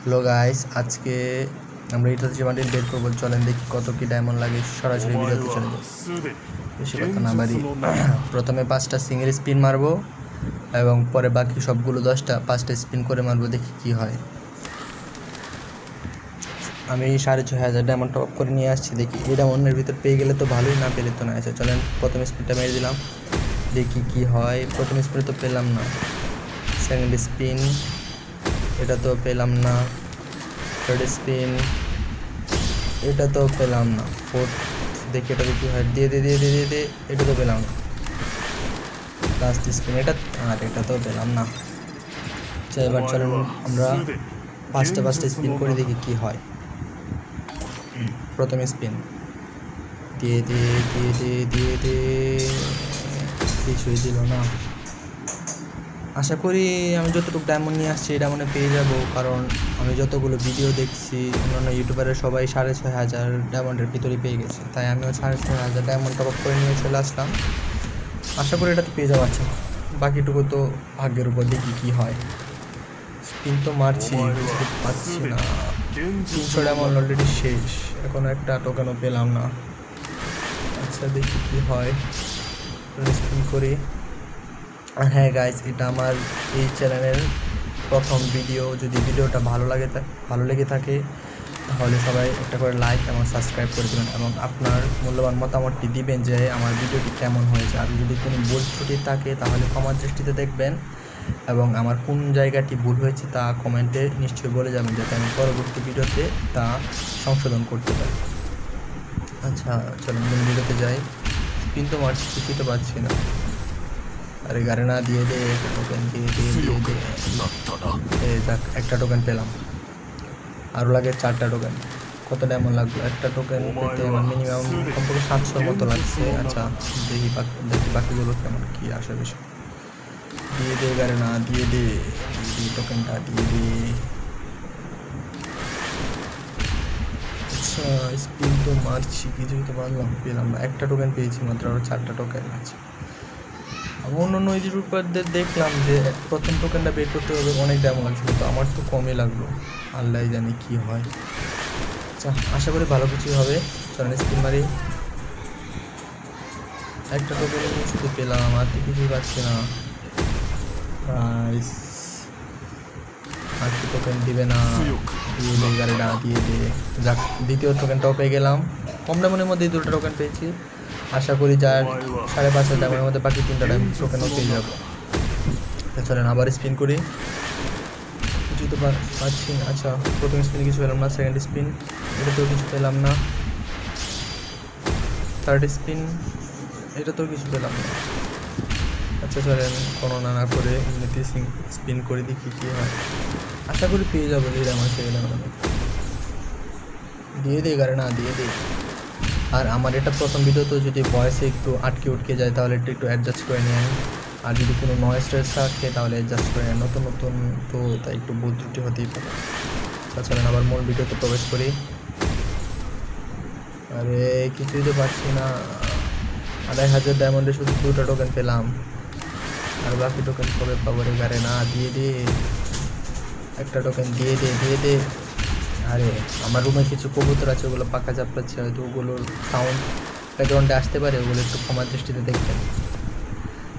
Hello guys, আজকে আমরা Itachi bundle বের করবো। চলেন দেখি কত কি ডায়মন্ড লাগে। সরাসরি ভিডিওতে চলে যাই, বেশি কথা না বাড়ি। প্রথমে 5টা সিঙ্গেল স্পিন মারবো এবং পরে বাকি সবগুলো 5টা স্পিন করে মারবো, দেখি কি হয়। আমি 6,500 ডায়মন্ড টপ করে নিয়ে আসছি। দেখি এই ডায়মন্ডের ভিতর পেয়ে গেলে তো ভালোই, না পেলে তো না। আচ্ছা চলেন প্রথম স্পিনটা মেরে দিলাম, দেখি কি হয়। প্রথম স্পিনে তো পেলাম না। সেকেন্ড স্পিন, এটা তো পেলাম না। থার্ড স্পিন, এটা তো পেলাম না। ফোর্থ, দেখি এটা কি হয়। দিয়ে দে দিয়ে দিয়ে দিয়ে দে, এটা তো পেলাম না। লাস্ট স্পিন, এটা আর এটা তো পেলাম না। এবার চলেন আমরা 5টা স্পিন করে দেখি কি হয়। প্রথম স্পিন, দিয়ে দে দিয়ে দে দিয়ে দে, কিছুই দিল না। আশা করি আমি যতটুকু ডায়মন্ড নিয়ে আসছি এটা মনে পেয়ে যাব, কারণ আমি যতগুলো ভিডিও দেখছি অন্যান্য ইউটিউবারের সবাই 6,500 ডায়মন্ডের ভিতরে পেয়ে গেছে, তাই আমিও 6,500 ডায়মন্ড টপ করে নিয়ে চলে আসলাম। আশা করি এটাতে পেয়ে যাবো। আচ্ছা বাকিটুকু তো ভাগ্যের উপর, দেখি কি হয়। স্পিন তো মারছি, কিছু পাচ্ছি না। 300 ডায়মন্ড অলরেডি শেষ, এখনও একটা টোকেনও পেলাম না। আচ্ছা দেখি কি হয়, স্পিন করি। হ্যাঁ গাইস, এটা আমার এই চ্যানেলের প্রথম ভিডিও। যদি ভিডিওটা ভালো লেগে থাকে তাহলে সবাই একটা করে লাইক এবং সাবস্ক্রাইব করে দেবেন এবং আপনার মূল্যবান মতামতটি দিবেন যে আমার ভিডিওটি কেমন হয়েছে। আর যদি কোনো ভুল ত্রুটি থাকে তাহলে ক্ষমার দৃষ্টিতে দেখবেন এবং আমার কোন জায়গাটি ভুল হয়েছে তা কমেন্টে নিশ্চয়ই বলে যাবেন, যাতে আমি পরবর্তী ভিডিওতে তা সংশোধন করতে পারি। আচ্ছা চলুন মূল ভিডিওতে যাই। কিন্তু মারছি, কিছুই তো পাচ্ছি না। আরে গাড়ি না, দিয়ে দে টোকেন, দিয়ে দে দিয়ে দে। যাক, একটা টোকেন পেলাম, আরও লাগে 4টা টোকেন। কত ডায়মন্ড লাগলো একটা টোকেন পেতে? আমার মিনিমাম কমপক্ষে 700 মতো লাগছে। আচ্ছা দেখি বাকিগুলো কেমন কি আসে বিষয়। দিয়ে দে গাড়ি না, দিয়ে দে টোকেনটা, দিয়ে দে। আচ্ছা স্পিন তো মারছি, কিছুই তো পেলাম না। একটা টোকেন পেয়েছি মাত্র, আরও 4টা টোকেন আছে। আমি অন্য ইউটিউবারদের দেখলাম যে প্রথম টোকেনটা বের করতে হবে, অনেক ডায়মন্ড লাগছে, কিন্তু আমার তো কমই লাগলো। আল্লাহ জানি কি হয়। আচ্ছা আশা করি ভালো কিছুই হবে। চলেন স্পিন মারি। একটা টোকেন শুধু পেলাম, আর তো কিছুই পাচ্ছি না। আর কি টোকেন দিবে না? দিয়ে দে গাড়িটা, দিয়ে দে। যাক, দ্বিতীয় টোকেনটাও পেয়ে গেলাম। কম ডায়মন্ডের মধ্যে 2টা টোকেন পেয়েছি। আশা করি যার 5,500 ডায়মন্ডের মধ্যে বাকি 3টা টোকেনও পেয়ে যাবো। চলেন আবার স্পিন করি, কিছুই তো পাচ্ছি না। আচ্ছা প্রথম স্পিনে কিছু পেলাম না। সেকেন্ড স্পিন, এটাতেও কিছু পেলাম না। থার্ড স্পিন, এটাতেও কিছু পেলাম না। আচ্ছা চলেন কোনো না করে এমনিতে স্পিন করে দেখি কী হয়। আশা করি পেয়ে যাবো। এই আমার সেকেন্ড দিয়ে দে গাড়ি না, দিয়ে দে। আর আমার এটা প্রথম ভিডিও, তো যদি ভয়েসে একটু আটকে যায় তাহলে একটু অ্যাডজাস্ট করে নিন। আর যদি কোনো নয়েজ টয়েস থাকে তাহলে অ্যাডজাস্ট করে নেন। নতুন তো তাই একটু ভুল ত্রুটি হতেই পারে। চলেন আবার মূল ভিডিওতে প্রবেশ করি। আরে কিছুই তো পাচ্ছি না। 2,500 ডায়মন্ডে শুধু 2টা টোকেন পেলাম, আর বাকি টোকেন কবে পাবো রে গাড়ি না? দিয়ে দে একটা টোকেন, দিয়ে দে দিয়ে দে। আরে আমার রুমে কিছু কবুতর আছে, ওগুলো পাকা চাপড়াচ্ছে, হয়তো ওগুলোর সাউন্ড ব্যাকগ্রাউন্ডে আসতে পারে, ওগুলো একটু ক্ষমার দৃষ্টিতে দেখবেন।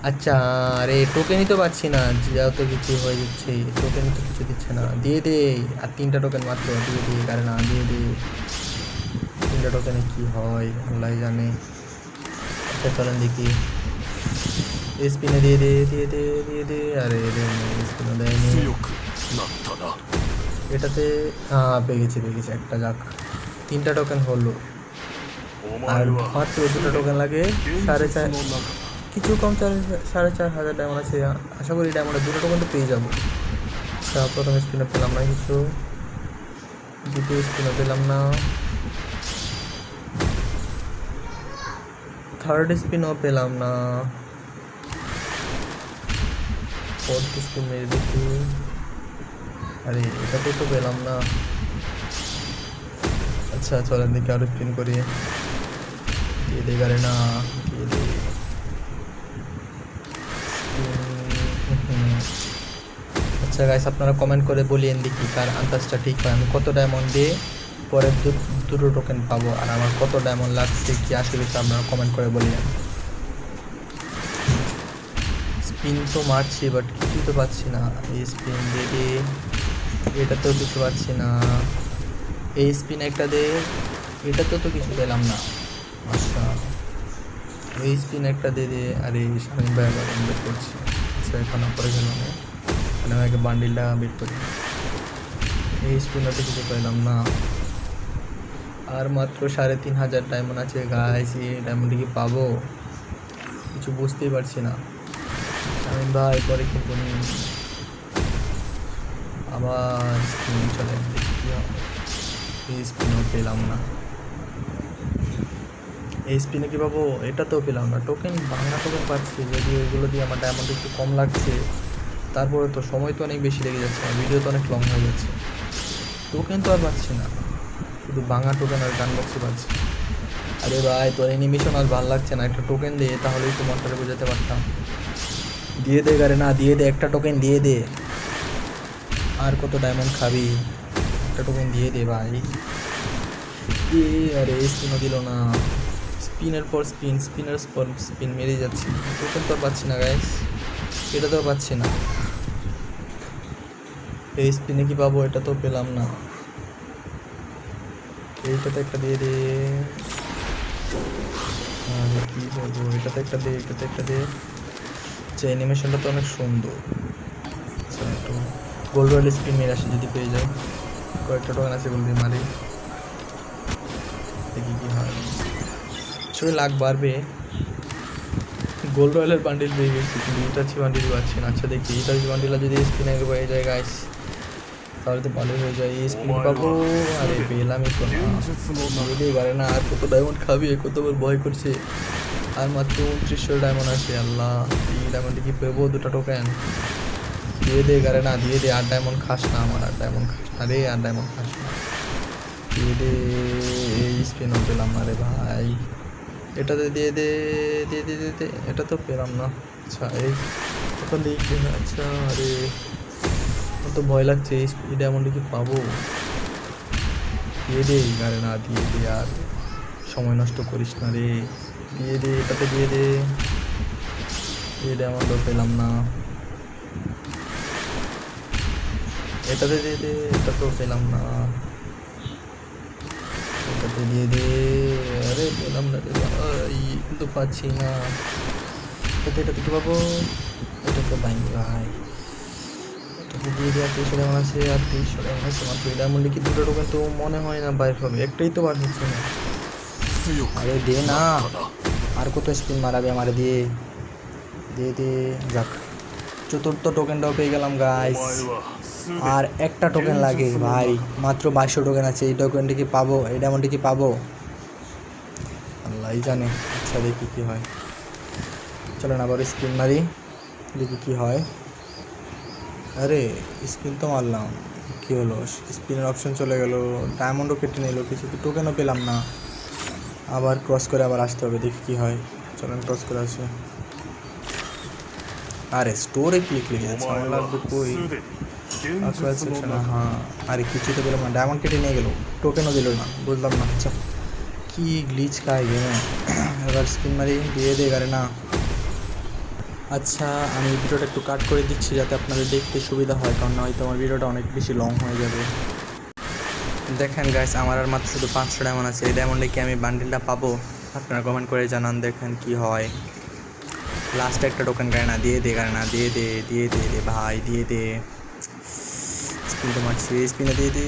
আচ্ছা আরে টোকেনই তো পাচ্ছি না, যেহেতু কিছু হয়ে যাচ্ছে, টোকেনই তো কিছু দিচ্ছে না। দিয়ে দে, আর 3টা টোকেন মাত্র, দিয়ে দে গাড়ি না, দিয়ে দে। 3টা টোকেনে কী হয় আল্লাহ জানে। আচ্ছা চলেন দেখি। স্পিনে দিয়ে দে দিয়ে দে দিয়ে দে। আরে স্পিনে দেয়নি। এটাতে পেয়ে গেছি একটা। যাক, 3টা টোকেন হলো, আর মাত্র 2টা টোকেন লাগে। 4.5, কিছু কম, 4,500 ডায়মন্ড আছে। আশা করি ডায়মন্ডে 2টা টোকেন তো পেয়ে যাবো। আচ্ছা প্রথম স্পিনে পেলাম না কিছু, দ্বিতীয় স্পিনে পেলাম না, থার্ড স্পিনও পেলাম না, ফোর্থ স্পিন মেরে দেখি। আরে এটাতে তো পেলাম না। আচ্ছা চলেন দেখি আরও স্পিন করি। দিয়ে দে গাড়ি না, দিয়ে দে। আচ্ছা গাইস, আপনারা কমেন্ট করে বলিয়েন দেখি কার আন্দাজটা ঠিক হয়। আমি কত ডায়মন্ড দিয়ে পরের দুটো টোকেন পাবো আর আমার কত ডায়মন্ড লাগছে কি আসে বিষয়ে আপনারা কমেন্ট করে বলিয়েন। স্পিন তো মারছি বাট কিছুই তো পাচ্ছি না। এই স্পিন দিয়ে এটাতেও কিছু পাচ্ছি না। এই স্পিন একটা দে, এটাতেও তো কিছু পেলাম না। আচ্ছা এই স্পিন একটা দে। আরে শামিম ভাই আবার বের করছি। আচ্ছা এখন পরে গেল না, মানে আমাকে বান্ডিলটা বের করি। এই স্পিনতে কিছু পেলাম না। আর মাত্র 3500 ডায়মন্ড আছে গাইস। এই ডায়মন্ডে কি পাবো কিছু বুঝতেই পারছি না। শামিম ভাই পরে কিন্তু আবার স্পিন চলে, দেখি এই স্পিনও পেলাম না। এই স্পিনে কী পাবো এটাতেও পেলাম না। টোকেন ভাঙা টোকেন পাচ্ছি, যদি ওইগুলো দিয়ে আমার ডায়মন্ড একটু কম লাগছে, তারপরে তো সময় তো অনেক বেশি লেগে যাচ্ছে, ভিডিও তো অনেক লং হয়ে যাচ্ছে। টোকেন তো আর পাচ্ছি না, শুধু ভাঙা টোকেন আর গান বক্সই পাচ্ছি। আরে ভাই তোর অ্যানিমেশন আর ভালো লাগছে না, একটা টোকেন দে তাহলেই তো মনটাকে বোঝাতে পারতাম। দিয়ে দে গারে না, দিয়ে দে একটা টোকেন দিয়ে দে। আর কত ডায়মন্ড খাবি, একটা টোকেন দিয়ে দে ভাই। আরে স্পিনও দিল না। স্পিনের পর স্পিন, স্পিনের পর স্পিন মেরে যাচ্ছি, টোকেন তো পাচ্ছি না গাইস, এটা তো পাচ্ছি না। এই স্পিনে কি পাবো এটা তো পেলাম না। এইটাতে একটা দিয়ে দে, কি বলবো, এটাতে একটা দে, এটাতে একটা দে। আচ্ছা অ্যানিমেশনটা তো অনেক সুন্দর। আচ্ছা একটু গোল্ড রয়েল স্পিন মেরে আসি যদি পেয়ে যায়। কয়েকটা টোকেন আছে গোল্ড দিয়ে মারি, দেখি কি হয়। ছয় লাখ বাড়বে। গোল্ড রয়েলের বান্ডিল পেয়ে গেছি কিন্তু ইটাচি বান্ডিল পাচ্ছি না। আচ্ছা দেখি ইটাচি বান্ডিলটা যদি স্পিনে হয়ে যায় গাইস তাহলে তো ভালোই হয়ে যায়। এই স্পিন পাবো, আরে পেলামই তো না। বুঝতেই পারে না আর কত ডায়মন্ড খাবি, কতবার ভয় করছে। আর মাত্র 2900 ডায়মন্ড আছে। আল্লাহ এই ডায়মন্ডে কি পেবো দুটো টোকেন? দিয়ে দে গারে না, দিয়ে দে। আর ডায়মন্ড খাস না আমার, আর ডায়মন্ড খাস না রে, আর ডায়মন্ড খাস না, দিয়ে দে। এই স্পিনও পেলাম না রে ভাই, এটাতে দিয়ে দে, দিয়ে দে, দিয়ে দে। এটা তো পেলাম না। আচ্ছা এই এখন দেখি। আচ্ছা আরে তো ভয় লাগছে, এই ডায়মন্ডে কি পাবো? দিয়ে দে গারে না, দিয়ে দে, আর সময় নষ্ট করিস না রে, দিয়ে দে, এটাতে দিয়ে দে। এই ডায়মন্ডও পেলাম না, এটাতে দিয়ে দে, এটা তো পেলাম না, এটাতে দিয়ে দে। আরে পেলাম না রে ভাই, কিন্তু পাচ্ছি না। এটাতে কি পাবো? এটা তো পাইনি ভাই। এটাতে দিয়ে দেওয়া 300 ডায়মন্ড আছে, আর 300 ডায়মন্ড আছে মাত্র। এই ডায়মন্ডে কি দুটো টোকেন তো মনে হয় না বাইর হবে, একটাই তো বার হচ্ছে না। আরে দে না, আর কত স্পিন মারাবে আমার, দিয়ে দিয়ে দে। যাক চতুর্থ টোকেনটাও পেয়ে গেলাম গাইস। আর একটা টোকেন লাগে ভাই, মাত্র 2200 টোকেন আছে। এই টোকেনটা কি পাবো, এই ডায়মন্ডে কি পাবো আল্লাহই জানে। আচ্ছা দেখি কি হয়, চলো না আবার স্পিন মারি, দেখি কি হয়। আরে স্পিন তো মারলাম, কি হলো? স্পিনের অপশন চলে গেল, ডায়মন্ডও কেটে নিল, কিছু টোকেনও পেলাম না। আবার ক্রস করে আবার আসতে হবে, দেখি কি হয়। চলেন ক্রস করে আসি। আরে স্টোরে ক্লিক লেগে যাচ্ছে, আমার লাগবে কই সেকশন। হ্যাঁ আরে কিছু তো পেলাম না, ডায়মন্ড কেটে নিয়ে গেল, টোকেনও দিল না, বুঝলাম না। আচ্ছা কি গ্লিচ খায় গেমে। এবার স্পিন মারি, দিয়ে দে গারে না। আচ্ছা আমি ভিডিওটা একটু কাট করে দিচ্ছি যাতে আপনাদের দেখতে সুবিধা হয়, কারণ হয়তো আমার ভিডিওটা অনেক বেশি লং হয়ে যাবে। দেখেন গাইস আমার আর মাত্র শুধু 500 ডায়মন্ড আছে। এই ডায়মন্ডে কি আমি বান্ডিলটা পাবো? আপনারা কমেন্ট করে জানান, দেখেন কি হয়। লাস্টে একটা টোকেন গায়ে না, দিয়ে দে গায়ে না, দিয়ে দে, দিয়ে দে রে ভাই, দিয়ে দে। স্পিন তো মারছি, স্পিনে দিয়ে দে,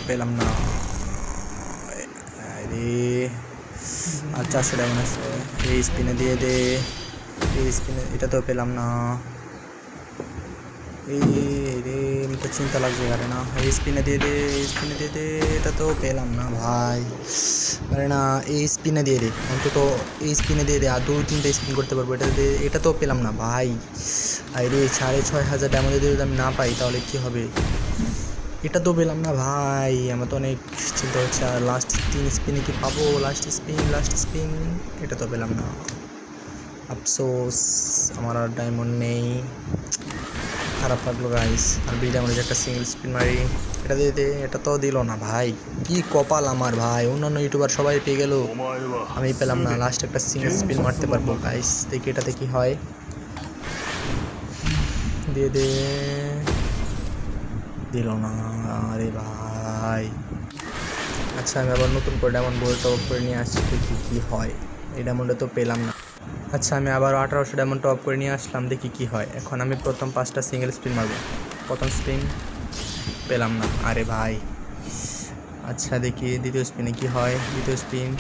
পেলাম না রে। আর 400 ডায়মন্ড আছে, এই স্পিনে দিয়ে দে, এই স্পিনে, এটা তো পেলাম না। এই রে তো চিন্তা লাগছে আরে না, এই স্পিনে দিয়ে দে, স্পিনে দিয়ে দে, এটা তো পেলাম না ভাই। আরে না এই স্পিনে দিয়ে দে, অন্তত এই স্পিনে দিয়ে দে, আর 2-3টা স্পিন করতে পারবো। এটা তো পেলাম না ভাই। আরে 6500 ডায়মন্ড যদি আমি না পাই তাহলে কি হবে? এটা তো পেলাম না ভাই, আমার তো অনেক চিন্তা হচ্ছে। আর লাস্ট 3 স্পিনে কি পাবো? লাস্ট স্পিন, এটা তো পেলাম না। আফসোস আমার আর ডায়মন্ড নেই। খারাপ লাগলো গাইস। আর বি ডায়মন্ডে একটা সিঙ্গেল স্পিন মারি, এটা দিয়ে দে, এটা তো দিল না ভাই। কি কপাল আমার ভাই, অন্যান্য ইউটিউবার সবাই পেয়ে গেল, আমি পেলাম না। লাস্ট একটা সিঙ্গেল স্পিন মারতে পারবো গাইস, দেখি এটাতে কি হয়। দিয়ে দে, দিল না, আরে ভাই। আচ্ছা আমি আবার নতুন করে ডায়মন্ড বোর্ড টপ করে নিয়ে আসছি, দেখি কী হয়। এই ডায়মন্ডে তো পেলাম না। আচ্ছা আমি আবার 1800 ডায়মন্ড টপ করে নিয়ে আসলাম, দেখি কী হয়। এখন আমি প্রথম 5টা সিঙ্গেল স্পিন মারবো। প্রথম স্পিন পেলাম না, আরে ভাই। আচ্ছা দেখি দ্বিতীয় স্পিনে কী হয়। দ্বিতীয় স্পিন,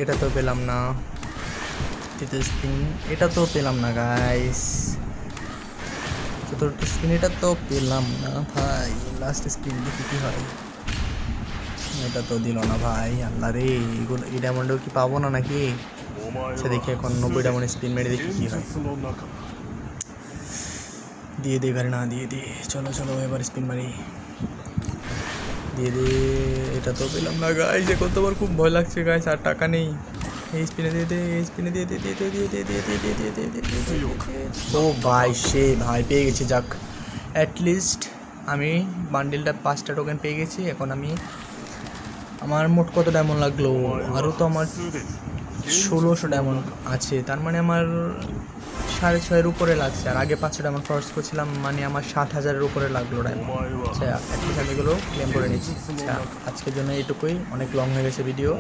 এটা তো পেলাম না। তৃতীয় স্পিন, এটা তো পেলাম না গাইস। চতুর্থ স্পিন, এটা তো পেলাম না ভাই। লাস্ট স্পিন, দেখি কী হয়। এটা তো দিল না ভাই, আল্লাহ রে। এগুলো এই ডায়মন্ডেও কি পাবো না নাকি? আচ্ছা দেখি এখন 90 ডায়মন্ড স্পিন মেরে দেখি কী হয়। দিয়ে দে গাড়ি, না দিয়ে দে, চলো চলো এবার স্পিন মারি। দিয়ে দে, এটা তো পেলাম না গাইস। এখন তো আমার খুব ভয় লাগছে গাইস, আর টাকা নেই। এই স্পিনে দিয়ে দে, এই স্পিনে দিয়ে দে, দিয়ে দে, দিয়ে দে, দিয়ে দে, দিয়ে দে, দিয়ে দে, দিয়ে দে। ও ভাই সে ভাই পেয়ে গেছি, যাক অ্যাটলিস্ট আমি বান্ডিলটা 5টা টোকেন পেয়ে গেছি। এখন আমি, আমার মোট কত ডায়মন্ড লাগলো? আরও তো আমার 1600 ডায়মন্ড আছে, তার মানে আমার 6,500-এর উপরে লাগছে। আর আগে 500 ডায়মন্ড খরচ করছিলাম, মানে আমার 60,000-এর উপরে লাগলো ডায়মন্ড। আচ্ছা অ্যাটলিস্ট আমি এগুলো ক্লেম করে নিচ্ছি। আচ্ছা আজকের জন্য এইটুকুই, অনেক লং হয়ে গেছে ভিডিও।